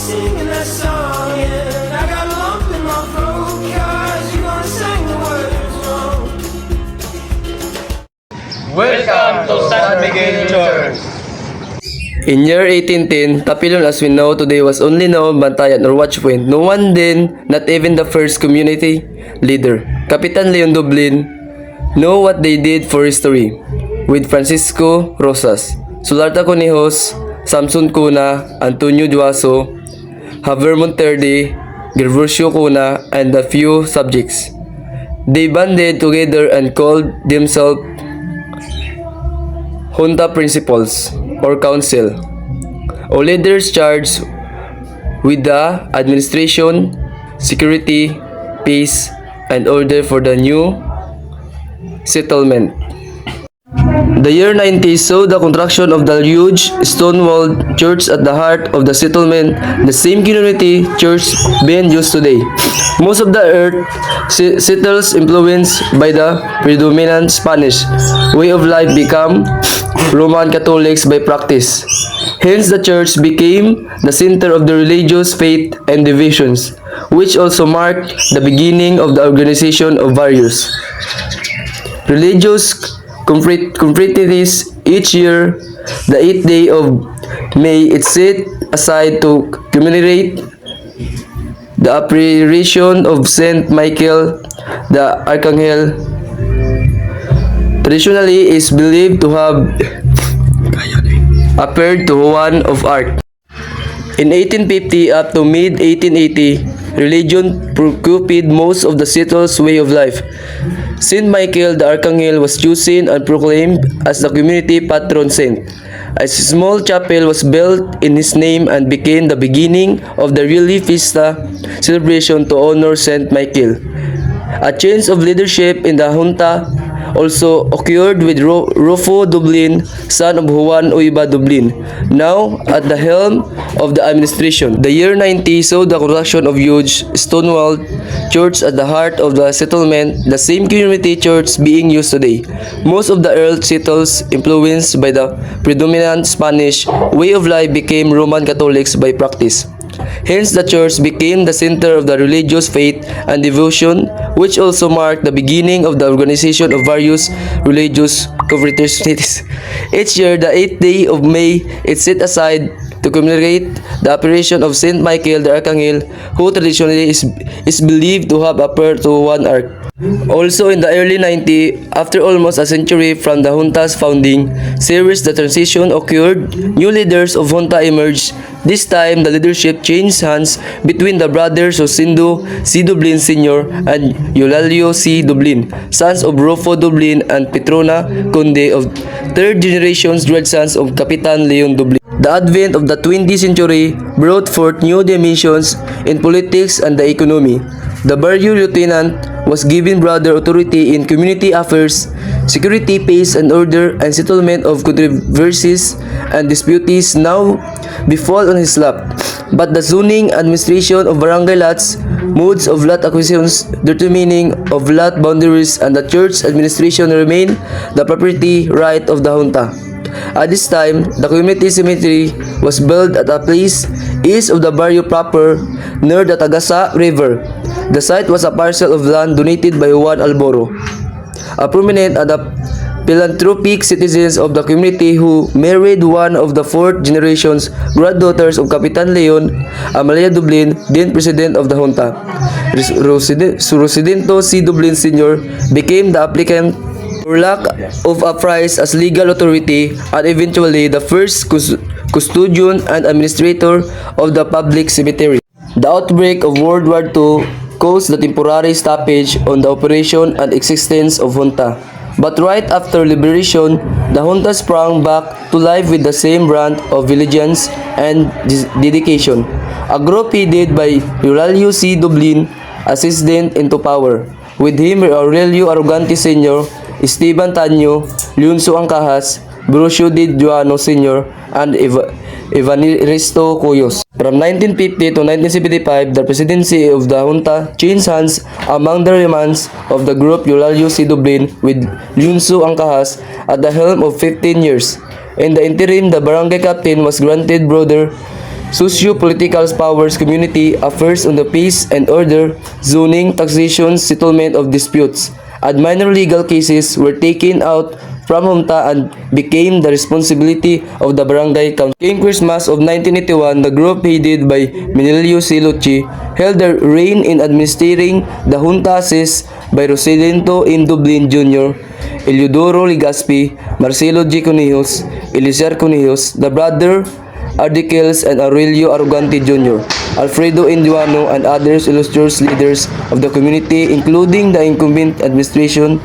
Singing that song, and I got a lump in my throat, 'cause you're gonna sing the words wrong. Welcome to San Miguel Church. In year 1810, Tapilon as we know today was only known Bantayan or Watchpoint. No one then, not even the first community leader, Kapitan Leon Dublin, know what they did for history. With Francisco Rosas, Sularta Conejos, Samson Cuna, Antonio Duaso, Javier Monterde, Gervasio Cuna, and a few subjects. They banded together and called themselves Junta Principals or Council, or leaders charged with the administration, security, peace, and order for the new settlement. The year 90 saw the construction of the huge stone-walled church at the heart of the settlement, the same community church being used today. Most of the earth settles influenced by the predominant Spanish way of life become Roman Catholics by practice. Hence the church became the center of the religious faith and divisions, which also marked the beginning of the organization of various religious confraternities. Each year, the 8th day of May is set aside to commemorate the apparition of Saint Michael the Archangel. Traditionally is believed to have appeared to Juan of Arc. In 1850 up to mid-1880, religion preoccupied most of the settler's way of life. Saint Michael the Archangel was chosen and proclaimed as the community patron saint. A small chapel was built in his name and became the beginning of the yearly fiesta celebration to honor Saint Michael. A change of leadership in the junta also occurred with Rufo Dublin, son of Juan Uyba Dublin, now at the helm of the administration. The year 90 saw the construction of huge stone-walled church at the heart of the settlement, the same community church being used today. Most of the earth settles, influenced by the predominant Spanish way of life, became Roman Catholics by practice. Hence, the church became the center of the religious faith and devotion, which also marked the beginning of the organization of various religious confraternities. Each year, the 8th day of May is set aside to commemorate the apparition of Saint Michael the Archangel, who traditionally is believed to have appeared to one arc. Also in the early 90s, after almost a century from the junta's founding, series the transition occurred, new leaders of junta emerged. This time, the leadership changed hands between the brothers Josindo C. Dublin Sr. and Eulalio C. Dublin, sons of Rufo Dublin and Petrona Conde, of third generation's grandsons of Kapitan Leon Dublin. The advent of the 20th century brought forth new dimensions in politics and the economy. The barrio lieutenant was given broader authority in community affairs, security, peace and order, and settlement of controversies and disputes now befall on his lap. But the zoning, administration of barangay lots, modes of lot acquisitions, determining of lot boundaries, and the church administration remain the property right of the junta. At this time, the community cemetery was built at a place east of the barrio proper, near the Tagasa River. The site was a parcel of land donated by Juan Alboro, a prominent and a philanthropic citizens of the community who married one of the fourth generation's granddaughters of Kapitan Leon, Amalia Dublin, then president of the junta. Rosidento C. Dublin Sr. became the applicant for lack of a prize as legal authority and eventually the first custodian and administrator of the public cemetery. The outbreak of World War II caused the temporary stoppage on the operation and existence of junta. But right after liberation, the junta sprang back to life with the same brand of vigilance and dedication. A group headed by Eulalio C. Dublin ascended into power. With him, Aurelio Arrogante Sr., Esteban Taño, Leoncio Angcahas, Brucio Di Juano Sr., and Evaristo Cuyos. From 1950 to 1975, the presidency of the junta changed hands among the remnants of the group Eulalio C. Dublin with Leoncio Angcahas at the helm of 15 years. In the interim, the barangay captain was granted broader socio-political powers, community affairs on the peace and order, zoning, taxation, settlement of disputes, and minor legal cases were taken out from junta and became the responsibility of the barangay council. Came Christmas of 1981, the group headed by Menelio C. Lucci held their reign in administering the junta assist by Rosilento M. Dublin Jr., Eliodoro Legaspi, Marcelo G. Conejos, Eliezer Conejos, the brother Ardiquels, and Aurelio Arrogante Jr., Alfredo Indiano, and others illustrious leaders of the community, including the incumbent administration